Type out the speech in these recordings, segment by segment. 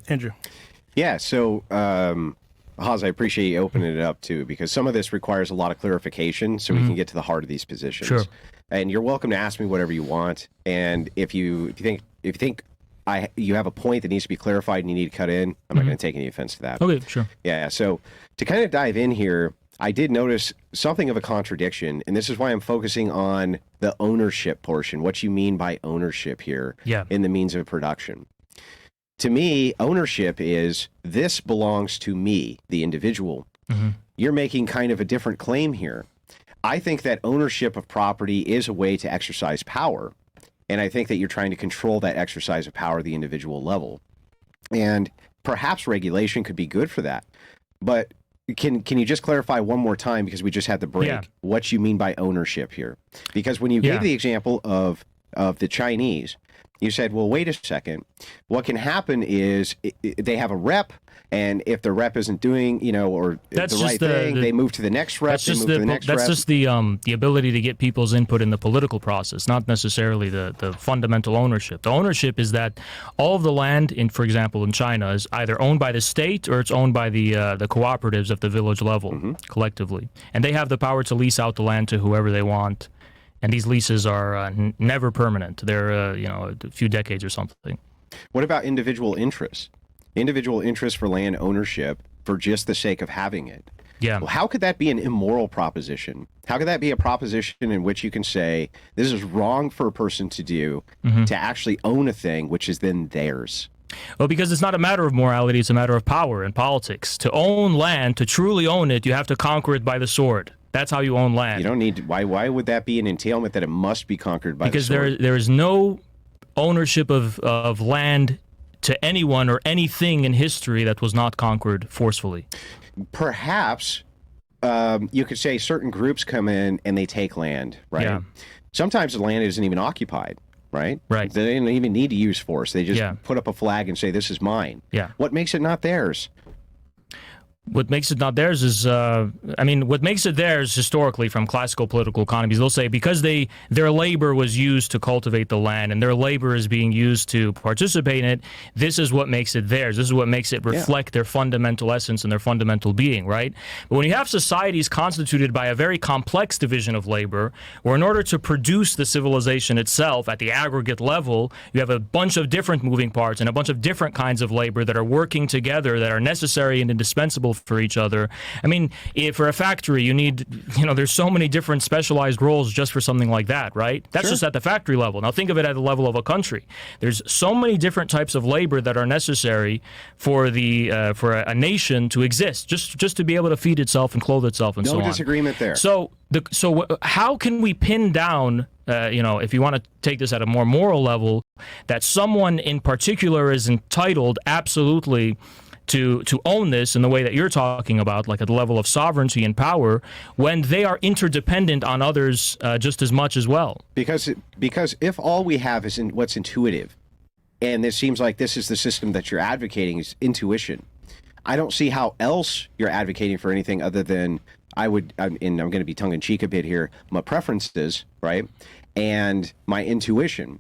Andrew. Yeah, so Haz, I appreciate you opening it up too, because some of this requires a lot of clarification so we can get to the heart of these positions. Sure. And you're welcome to ask me whatever you want. And if you think you have a point that needs to be clarified and you need to cut in, I'm not going to take any offense to that. Okay, sure. Yeah, so to kind of dive in here, I did notice something of a contradiction, and this is why I'm focusing on the ownership portion, what you mean by ownership here in the means of production. To me, ownership is this belongs to me, the individual. You're making kind of a different claim here. I think that ownership of property is a way to exercise power. And I think that you're trying to control that exercise of power at the individual level. And perhaps regulation could be good for that. But can you just clarify one more time, because we just had the break, what you mean by ownership here? Because when you gave the example of the Chinese, you said, well, wait a second. What can happen is they have a rep, and if the rep isn't doing, or that's the right thing, they move to the next rep. That's just the ability to get people's input in the political process, not necessarily the fundamental ownership. The ownership is that all of the land, for example, in China, is either owned by the state or it's owned by the cooperatives at the village level collectively, and they have the power to lease out the land to whoever they want. And these leases are never permanent. They're a few decades or something. What about individual interests? Individual interest for land ownership for just the sake of having it. Yeah. Well, how could that be an immoral proposition? How could that be a proposition in which you can say this is wrong for a person to do, to actually own a thing which is then theirs? Well, because it's not a matter of morality, it's a matter of power and politics. To own land, to truly own it, you have to conquer it by the sword. That's how you own land. You don't need to, why would that be an entailment that it must be conquered by the sword? Because there is no ownership of land to anyone or anything in history that was not conquered forcefully. Perhaps you could say certain groups come in and they take land, right? Yeah. Sometimes the land isn't even occupied, right? Right. They don't even need to use force. They just put up a flag and say, this is mine. Yeah. What makes it not theirs? What makes it not theirs is, what makes it theirs historically from classical political economies, they'll say because their labor was used to cultivate the land and their labor is being used to participate in it, this is what makes it theirs. This is what makes it reflect their fundamental essence and their fundamental being, right? But when you have societies constituted by a very complex division of labor, where in order to produce the civilization itself at the aggregate level, you have a bunch of different moving parts and a bunch of different kinds of labor that are working together, that are necessary and indispensable for each other. I mean, if for a factory, you need, there's so many different specialized roles just for something like that, right? That's just at the factory level. Now think of it at the level of a country. There's so many different types of labor that are necessary for a nation to exist, just to be able to feed itself and clothe itself and so on. No disagreement there. So how can we pin down, if you want to take this at a more moral level, that someone in particular is entitled absolutely to own this in the way that you're talking about, like at the level of sovereignty and power, when they are interdependent on others just as much as well? Because if all we have is what's intuitive, and it seems like this is the system that you're advocating is intuition, I don't see how else you're advocating for anything other than and I'm going to be tongue-in-cheek a bit here, my preferences, right, and my intuition.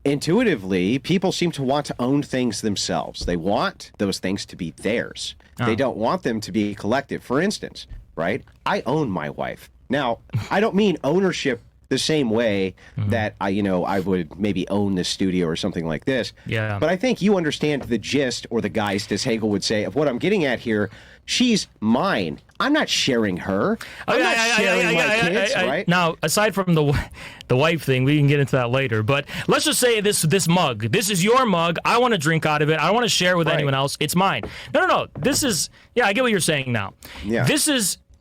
Intuitively, people seem to want to own things themselves. They want those things to be theirs. They don't want them to be collective. For instance, right? I own my wife. Now, I don't mean ownership the same way that I would maybe own this studio or something like this. Yeah. But I think you understand the gist, or the geist, as Hegel would say, of what I'm getting at here. She's mine. I'm not sharing her. I'm not sharing my kids, right? Now, aside from the wife thing, we can get into that later. But let's just say this mug. This is your mug. I want to drink out of it. I don't want to share with anyone else. It's mine. No. This is, I get what you're saying now. Yeah.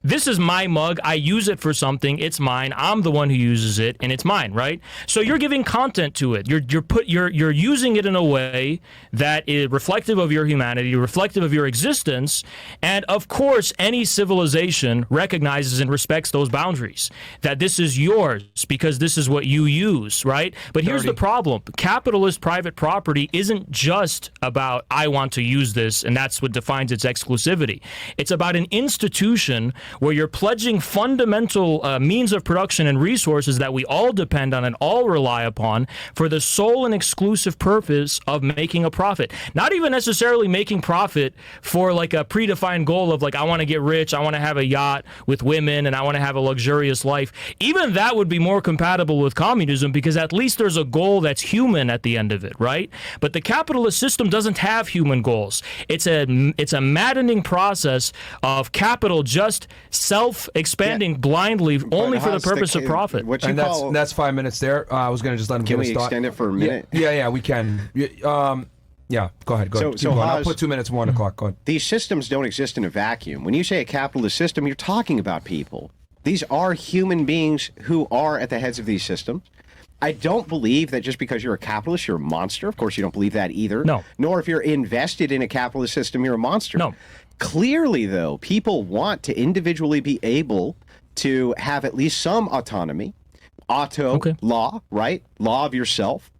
This is my mug. I use it for something. It's mine. I'm the one who uses it, and it's mine, right? So you're giving content to it. You're using it in a way that is reflective of your humanity, reflective of your existence, and of course, any civilization recognizes and respects those boundaries. That this is yours because this is what you use, right? But here's the problem: capitalist private property isn't just about I want to use this, and that's what defines its exclusivity. It's about an institution where you're pledging fundamental means of production and resources that we all depend on and all rely upon for the sole and exclusive purpose of making a profit. Not even necessarily making profit for like a predefined goal of like, I want to get rich, I want to have a yacht with women, and I want to have a luxurious life. Even that would be more compatible with communism, because at least there's a goal that's human at the end of it, right? But the capitalist system doesn't have human goals. It's a maddening process of capital just self-expanding blindly only for the purpose of profit. That's 5 minutes there. I was going to just let him Can get we a thought. extend it for a minute? Yeah, we can. Yeah, go ahead. So I'll put 2 minutes more on the clock. Go ahead. These systems don't exist in a vacuum. When you say a capitalist system, you're talking about people. These are human beings who are at the heads of these systems. I don't believe that just because you're a capitalist, you're a monster. Of course, you don't believe that either. No. Nor if you're invested in a capitalist system, you're a monster. No. Clearly, though, people want to individually be able to have at least some autonomy, law, right? Law of yourself,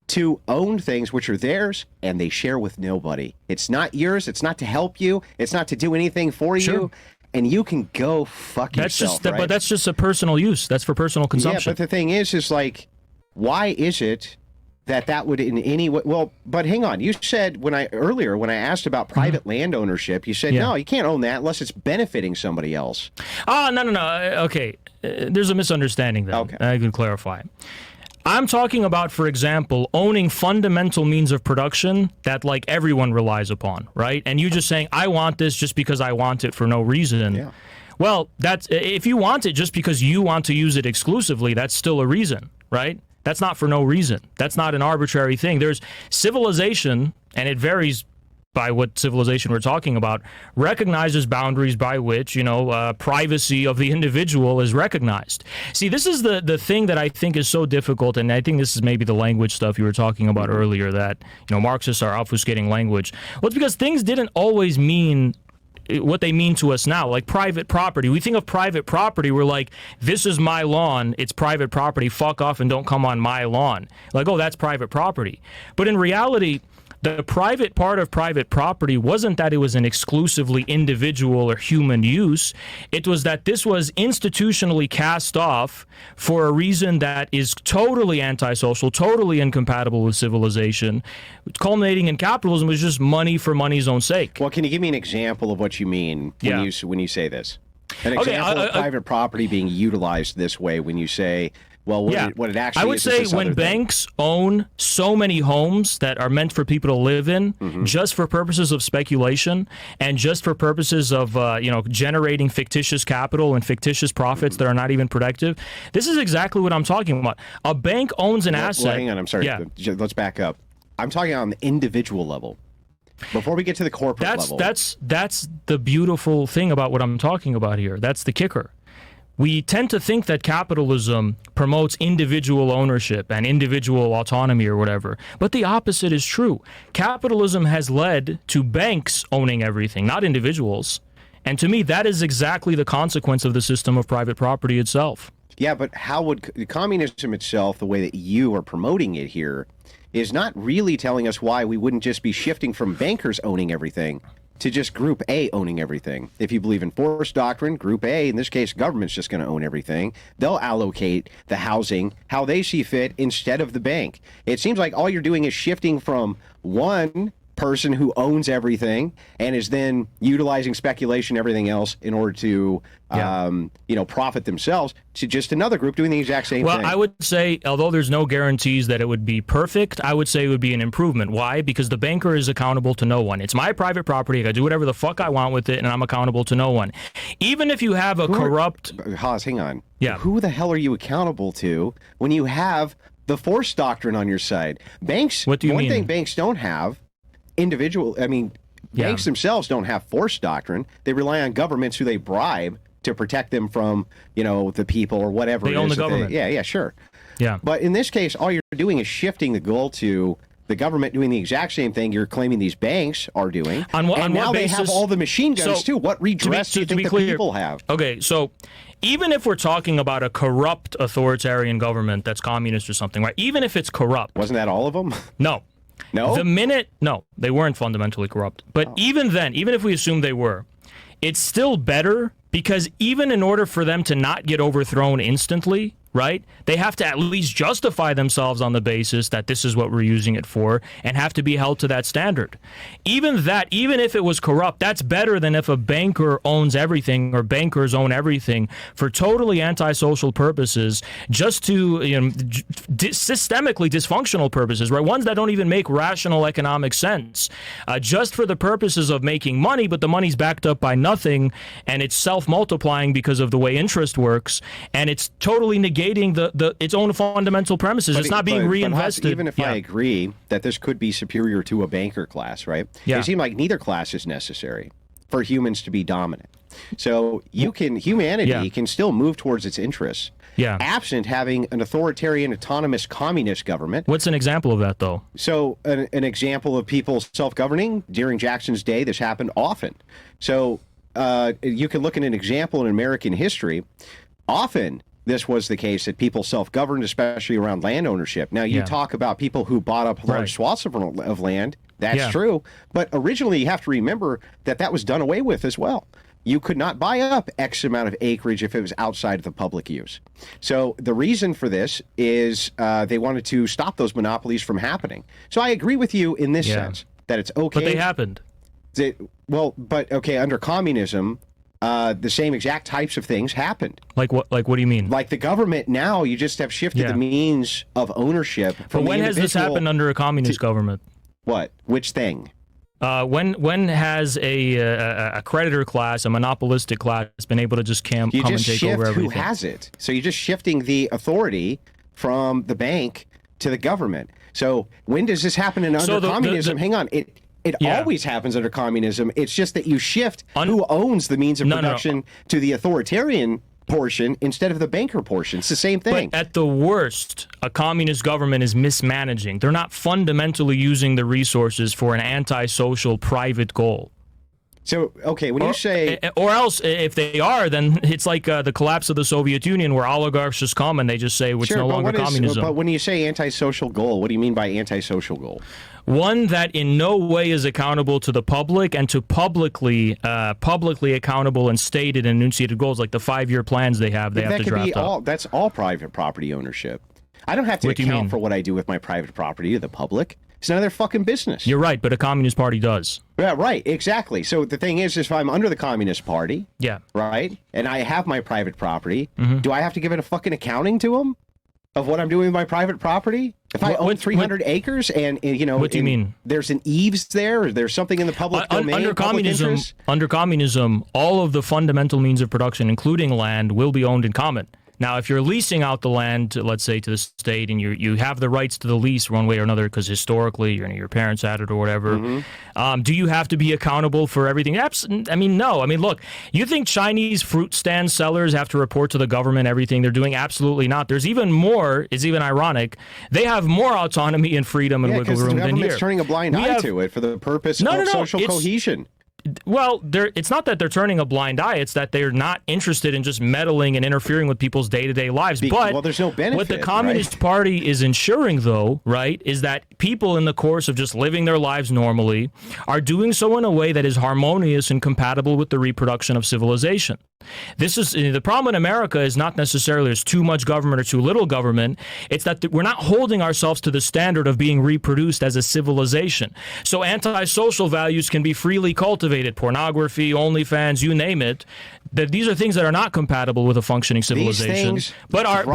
to own things which are theirs and they share with nobody. It's not yours. It's not to help you. It's not to do anything for you. And you can go fuck yourself, right? But that's just a personal use. That's for personal consumption. Yeah, but the thing is like, why is it that would in any way? Well, but hang on. You said when I asked about private land ownership, you said, no, you can't own that unless it's benefiting somebody else. Oh, no. Okay. There's a misunderstanding there. Okay. I can clarify. I'm talking about, for example, owning fundamental means of production that like everyone relies upon, right? And you just saying, I want this just because I want it for no reason. Yeah. Well, that's if you want it just because you want to use it exclusively, that's still a reason, right? That's not for no reason. That's not an arbitrary thing. There's civilization, and it varies by what civilization we're talking about, recognizes boundaries by which, privacy of the individual is recognized. See, this is the thing that I think is so difficult, and I think this is maybe the language stuff you were talking about earlier, that, Marxists are obfuscating language. Well, it's because things didn't always mean what they mean to us now, like private property. We think of private property, we're like, this is my lawn, it's private property, fuck off and don't come on my lawn. Like, oh, that's private property. But in reality, the private part of private property wasn't that it was an exclusively individual or human use. It was that this was institutionally cast off for a reason that is totally antisocial, totally incompatible with civilization. Culminating in capitalism was just money for money's own sake. Well, can you give me an example of what you mean when you say this? An example of private property being utilized this way when you say, well, what it actually is. I would say when banks own so many homes that are meant for people to live in, just for purposes of speculation and just for purposes of generating fictitious capital and fictitious profits that are not even productive. This is exactly what I'm talking about. A bank owns an asset. Well, hang on, I'm sorry. Yeah. Let's back up. I'm talking on the individual level. Before we get to the corporate level. That's the beautiful thing about what I'm talking about here. That's the kicker. We tend to think that capitalism promotes individual ownership and individual autonomy or whatever, but the opposite is true. Capitalism has led to banks owning everything, not individuals. And to me, that is exactly the consequence of the system of private property itself. Yeah, but how would communism itself, the way that you are promoting it here, is not really telling us why we wouldn't just be shifting from bankers owning everything to just Group A owning everything. If you believe in forced doctrine, Group A, in this case, government's just going to own everything. They'll allocate the housing how they see fit instead of the bank. It seems like all you're doing is shifting from one person who owns everything and is then utilizing speculation, everything else in order to, profit themselves, to just another group doing the exact same thing. Well, I would say, although there's no guarantees that it would be perfect, I would say it would be an improvement. Why? Because the banker is accountable to no one. It's my private property. I can do whatever the fuck I want with it, and I'm accountable to no one. Even if you have a corrupt... Haas, hang on. Yeah. Who the hell are you accountable to when you have the forced doctrine on your side? Banks... What do you mean? One thing banks don't have... banks themselves don't have forced doctrine. They rely on governments who they bribe to protect them from, the people or whatever. They own the government. Sure. Yeah. But in this case, all you're doing is shifting the goal to the government doing the exact same thing you're claiming these banks are doing. On what now basis? They have all the machine guns too. What redress do you think the people have? Okay, so even if we're talking about a corrupt authoritarian government that's communist or something, right? Even if it's corrupt. Wasn't that all of them? No. No? No, they weren't fundamentally corrupt. But even then, even if we assume they were, it's still better Because even in order for them to not get overthrown instantly, right, they have to at least justify themselves on the basis that this is what we're using it for and have to be held to that standard. Even if it was corrupt, that's better than if a banker owns everything or bankers own everything for totally antisocial purposes, just to, systemically dysfunctional purposes, right? Ones that don't even make rational economic sense, just for the purposes of making money, but the money's backed up by nothing and it's self-multiplying because of the way interest works, and it's totally negating its own fundamental premises. It's not being reinvested. But even if I agree that this could be superior to a banker class, right? Yeah. It seems like neither class is necessary for humans to be dominant. So humanity can still move towards its interests, absent having an authoritarian, autonomous, communist government. What's an example of that, though? So an example of people self-governing during Jackson's day, this happened often. So you can look at an example in American history. Often this was the case, that people self-governed, especially around land ownership. Now, you talk about people who bought up large swaths of land. That's true. But originally, you have to remember that was done away with as well. You could not buy up X amount of acreage if it was outside of the public use. So the reason for this is they wanted to stop those monopolies from happening. So I agree with you in this sense, that it's okay. But they happened. Under communism, the same exact types of things happened. Like what? Like what do you mean? Like the government now, you just have shifted the means of ownership. But when has this happened under a communist government? What? Which thing? When has a creditor class, a monopolistic class, been able to just come and take over everything? Who has it? So you're just shifting the authority from the bank to the government. So when does this happen under communism? Hang on. It always happens under communism. It's just that you shift who owns the means of production to the authoritarian portion instead of the banker portion. It's the same thing. But at the worst, a communist government is mismanaging. They're not fundamentally using the resources for an antisocial private goal. So, okay, when you say... Or else, if they are, then it's like the collapse of the Soviet Union, where oligarchs just come and they just say, it's no longer communism. But when you say antisocial goal, what do you mean by antisocial goal? One that in no way is accountable to the public and to publicly accountable and stated and enunciated goals, like the 5-year plans they have to draft up. That's all private property ownership. I don't have to account for what I do with my private property to the public. It's none of their fucking business. You're right, but a communist party does. Yeah, right, exactly. So the thing is if I'm under the communist party, right, and I have my private property, do I have to give it a fucking accounting to them of what I'm doing with my private property? If I own 300 acres and what do you mean? There's an eaves there, or there's something in the public domain, under communism, all of the fundamental means of production, including land, will be owned in common. Now, if you're leasing out the land, let's say, to the state, and you have the rights to the lease one way or another because historically your parents had it or whatever, do you have to be accountable for everything? I mean, no. I mean, look, you think Chinese fruit stand sellers have to report to the government everything they're doing? Absolutely not. There's even more. It's even ironic. They have more autonomy and freedom and wiggle room than here. The government's turning a blind eye to it for the purpose of social cohesion. Well, it's not that they're turning a blind eye. It's that they're not interested in just meddling and interfering with people's day-to-day lives. But there's no benefit. What the Communist Party is ensuring, though, right, is that people in the course of just living their lives normally are doing so in a way that is harmonious and compatible with the reproduction of civilization. This is the problem in America is not necessarily there's too much government or too little government. It's that we're not holding ourselves to the standard of being reproduced as a civilization. So antisocial values can be freely cultivated. Pornography, OnlyFans, you name it. These are things that are not compatible with a functioning civilization. These things but are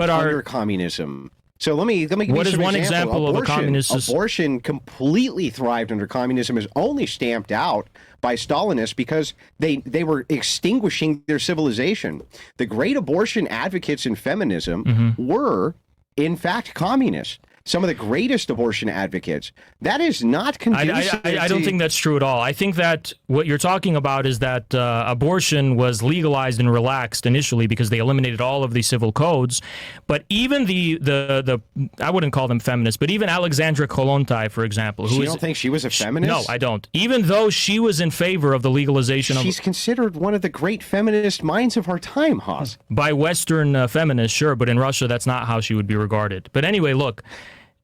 under communism. So let me give you one example of a communist? Abortion completely thrived under communism, is only stamped out by Stalinists because they were extinguishing their civilization. The great abortion advocates in feminism were, in fact, communists. Some of the greatest abortion advocates. That is not conducive. I don't think that's true at all. I think that what you're talking about is that abortion was legalized and relaxed initially because they eliminated all of the civil codes. But even the I wouldn't call them feminists, but even Alexandra Kollontai, for example. You don't think she was a feminist? No, I don't. Even though she was in favor of the legalization She's considered one of the great feminist minds of our time, Haas. By Western feminists, sure, but in Russia, that's not how she would be regarded. But anyway, look.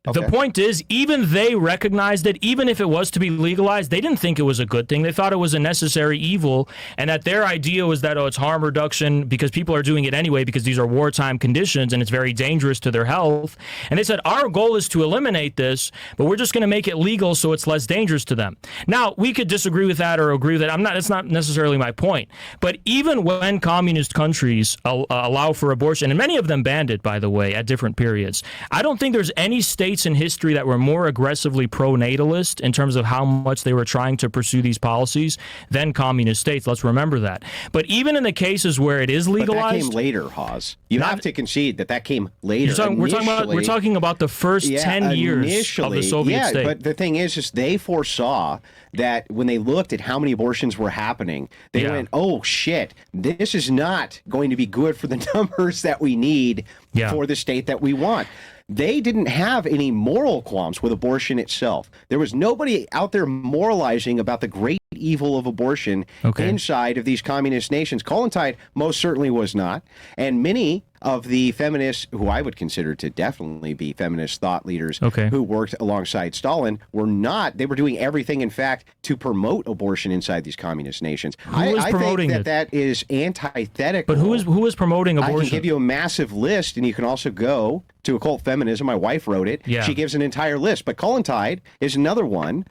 The point is, even they recognized that even if it was to be legalized, they didn't think it was a good thing. They thought it was a necessary evil, and that their idea was that, it's harm reduction because people are doing it anyway because these are wartime conditions and it's very dangerous to their health. And they said, our goal is to eliminate this, but we're just going to make it legal so it's less dangerous to them. Now, we could disagree with that or agree with that. It's not necessarily my point. But even when communist countries allow for abortion, and many of them banned it, by the way, at different periods, I don't think there's any states in history that were more aggressively pro-natalist in terms of how much they were trying to pursue these policies than communist states. Let's remember that. But even in the cases where it is legalized... But that came later, Hawes. You have to concede that came later. We're talking about the first 10 years of the Soviet state. But the thing is they foresaw that when they looked at how many abortions were happening, they went, oh, shit, this is not going to be good for the numbers that we need for the state that we want. They didn't have any moral qualms with abortion itself. There was nobody out there moralizing about the great evil of abortion inside of these communist nations. Kollontai most certainly was not. And many of the feminists, who I would consider to definitely be feminist thought leaders who worked alongside Stalin, were not. They were doing everything, in fact, to promote abortion inside these communist nations. I think that is antithetical. But who is promoting abortion? I can give you a massive list, and you can also go to Occult Feminism. My wife wrote it. Yeah. She gives an entire list. But Kollontai is another one.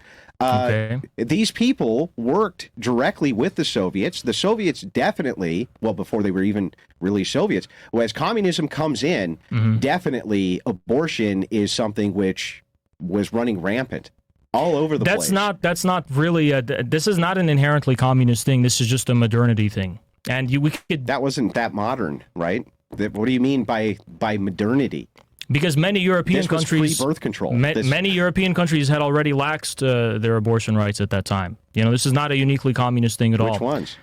These people worked directly with the Soviets. The Soviets definitely, well, before they were even really Soviets, as communism comes in, definitely abortion is something which was running rampant all over the place. That's not really this is not an inherently communist thing. This is just a modernity thing. And that wasn't that modern, right? What do you mean by modernity? Because many European countries, free birth control. Many European countries had already laxed their abortion rights at that time. This is not a uniquely communist thing at all. Which ones?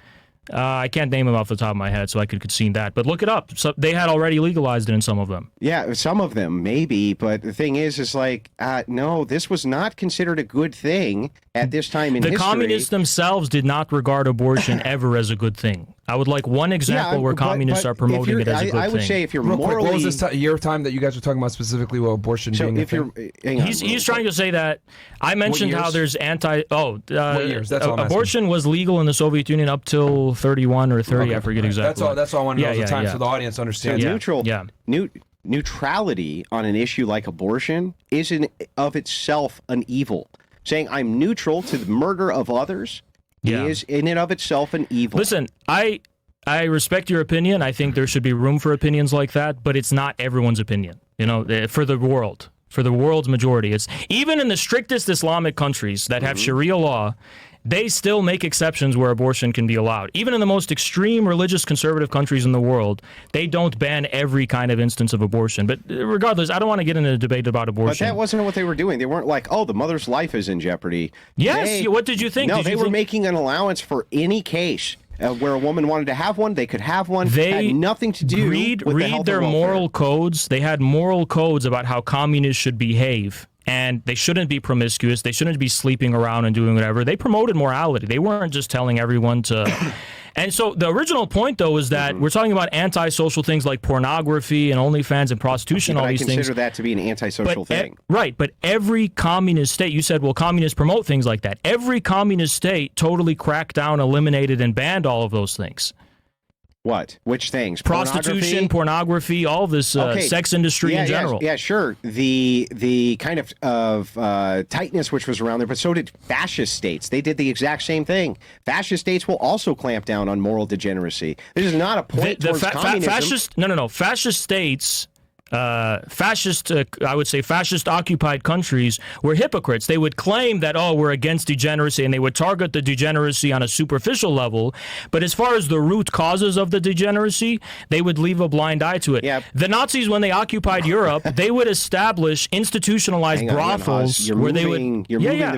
I can't name them off the top of my head, so I could concede that. But look it up. So they had already legalized it in some of them. Yeah, some of them, maybe. But the thing is like, no, this was not considered a good thing at this time in history. The communists themselves did not regard abortion ever as a good thing. I would like one example where communists are promoting it as a good thing. I would say if you're real morally... quick, what was this year time that you guys were talking about specifically with abortion being a thing? He's trying to say that I mentioned how there's what years? That's all I'm abortion was legal in the Soviet Union up till 31 or 30, I forget exactly. That's all I want to know is the time for the audience to understand. So neutrality on an issue like abortion is in of itself an evil. Saying I'm neutral to the murder of others is in and of itself an evil. Listen, I respect your opinion. I think there should be room for opinions like that, but it's not everyone's opinion. For the world, for the world's majority, it's even in the strictest Islamic countries that have Sharia law, they still make exceptions where abortion can be allowed. Even in the most extreme religious conservative countries in the world, they don't ban every kind of instance of abortion. But regardless, I don't want to get into a debate about abortion. But that wasn't what they were doing. They weren't like, the mother's life is in jeopardy. Yes, what did you think? No, they were making an allowance for any case where a woman wanted to have one, they could have one. They had nothing to do with the health their and moral codes. They had moral codes about how communists should behave. And they shouldn't be promiscuous. They shouldn't be sleeping around and doing whatever. They promoted morality. They weren't just telling everyone to... And so the original point, though, is that we're talking about antisocial things like pornography and OnlyFans and prostitution, all these things. I consider that to be an antisocial thing. Right, but every communist state, you said, well, communists promote things like that. Every communist state totally cracked down, eliminated, and banned all of those things. What? Which things? Prostitution, pornography, all this sex industry in general. Yeah, sure. The kind of tightness which was around there, but so did fascist states. They did the exact same thing. Fascist states will also clamp down on moral degeneracy. This is not a point towards communism. Fascist states... I would say fascist occupied countries were hypocrites. They would claim that, we're against degeneracy, and they would target the degeneracy on a superficial level. But as far as the root causes of the degeneracy, they would leave a blind eye to it. Yep. The Nazis, when they occupied Europe, they would establish institutionalized brothels where they would...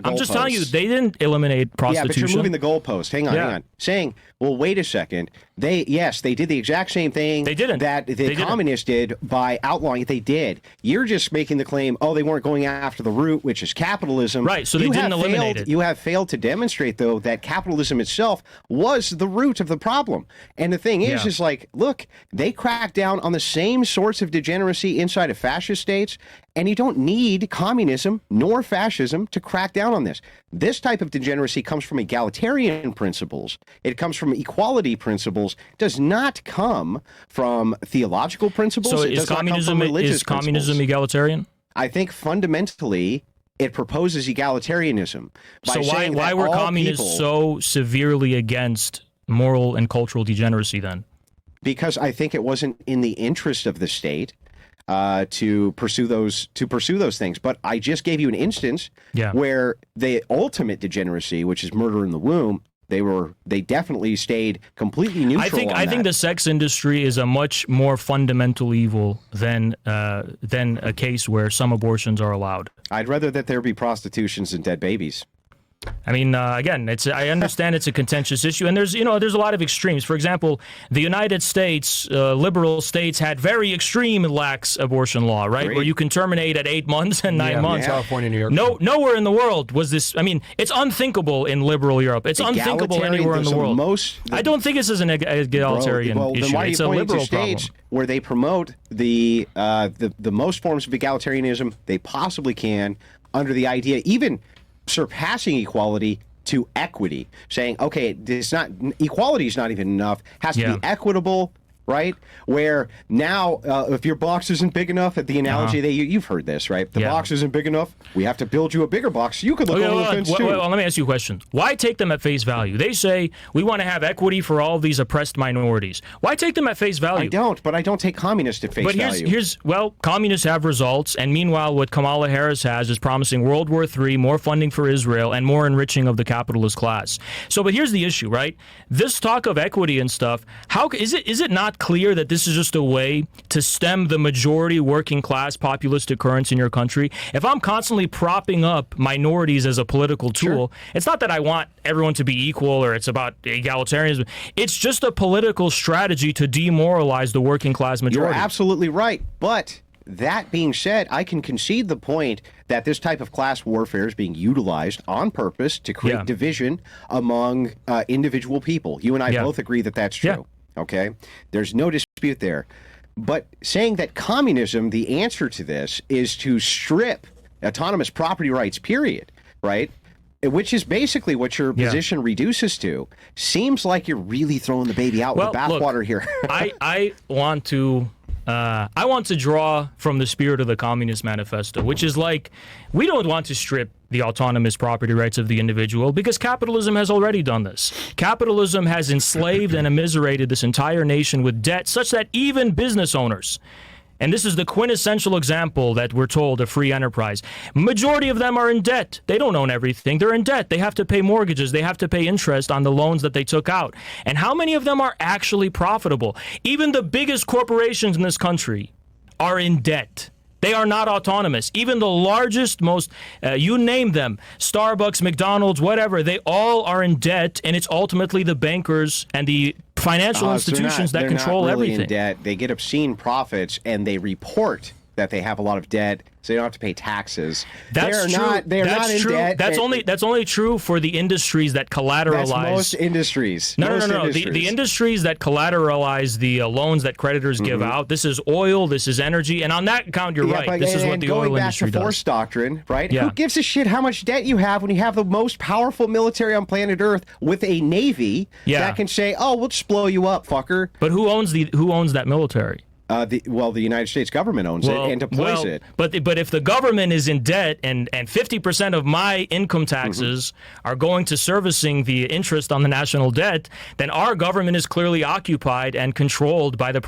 I'm just telling you, they didn't eliminate prostitution. Yeah, but you're moving the goalpost. Hang on. Saying, well, wait a second. They did the exact same thing that the communists did by outlawing it. They did. You're just making the claim, they weren't going after the root, which is capitalism. Right, so they didn't eliminate it. You have failed to demonstrate, though, that capitalism itself was the root of the problem. And the thing is like, look, they cracked down on the same sorts of degeneracy inside of fascist states And you don't need communism nor fascism to crack down on this. This type of degeneracy comes from egalitarian principles. It comes from equality principles. It does not come from theological principles. So it is does not come from communism principles. egalitarian? I think fundamentally it proposes egalitarianism. So why were communists so severely against moral and cultural degeneracy then? Because I think it wasn't in the interest of the state to pursue those things. But I just gave you an instance where the ultimate degeneracy, which is murder in the womb, they definitely stayed completely neutral. I think the sex industry is a much more fundamental evil than a case where some abortions are allowed. I'd rather that there be prostitutions and dead babies. I mean, again, I understand it's a contentious issue, and there's a lot of extremes. For example, the United States, liberal states had very extreme lax abortion law, right? Great. Where you can terminate at 8 months and 9 months. California, New York. Nowhere in the world was this. I mean, it's unthinkable in liberal Europe. It's unthinkable anywhere in the world. I don't think this is an egalitarian issue. Then why it's are you a liberal to states problem. Where they promote the most forms of egalitarianism they possibly can, under the idea even surpassing equality to equity, saying, okay, equality is not even enough, has to be equitable, right? Where now, if your box isn't big enough, at the analogy you've heard this, right? The box isn't big enough, we have to build you a bigger box so you could look over the fence too. Well, let me ask you a question. Why take them at face value? They say we want to have equity for all these oppressed minorities. Why take them at face value? I don't take communists at face value. Communists have results, and meanwhile, what Kamala Harris has is promising World War III, more funding for Israel, and more enriching of the capitalist class. But here's the issue, right? This talk of equity and stuff, is it not clear that this is just a way to stem the majority working class populistic currents in your country? If I'm constantly propping up minorities as a political tool, it's not that I want everyone to be equal or it's about egalitarianism. It's just a political strategy to demoralize the working class majority. You're absolutely right. But that being said, I can concede the point that this type of class warfare is being utilized on purpose to create division among individual people. You and I both agree that that's true. Okay, there's no dispute there. But saying that communism, the answer to this, is to strip autonomous property rights, period, right? Which is basically what your position reduces to. Seems like you're really throwing the baby out with the bathwater here. I want to draw from the spirit of the Communist Manifesto, which is like, we don't want to strip the autonomous property rights of the individual because capitalism has already done this. Capitalism has enslaved and immiserated this entire nation with debt such that even business owners, and this is the quintessential example that we're told of free enterprise, majority of them are in debt. They don't own everything. They're in debt. They have to pay mortgages. They have to pay interest on the loans that they took out. And how many of them are actually profitable? Even the biggest corporations in this country are in debt. They are not autonomous. Even the largest, most, you name them, Starbucks, McDonald's, whatever, they all are in debt, and it's ultimately the bankers and the financial institutions that control really everything. In debt. They get obscene profits, and they report that they have a lot of debt, so they don't have to pay taxes. That's true. They're not in debt. That's only true for the industries that collateralize. That's most industries. No. The industries that collateralize the loans that creditors give out. This is oil. This is energy. And on that account, you're right. This is what the oil industry does. Going back to force doctrine, right? Who gives a shit how much debt you have when you have the most powerful military on planet Earth with a navy that can say, "Oh, we'll just blow you up, fucker." But who owns that military? The United States government owns it and deploys it. But if the government is in debt and 50% of my income taxes are going to servicing the interest on the national debt, then our government is clearly occupied and controlled by the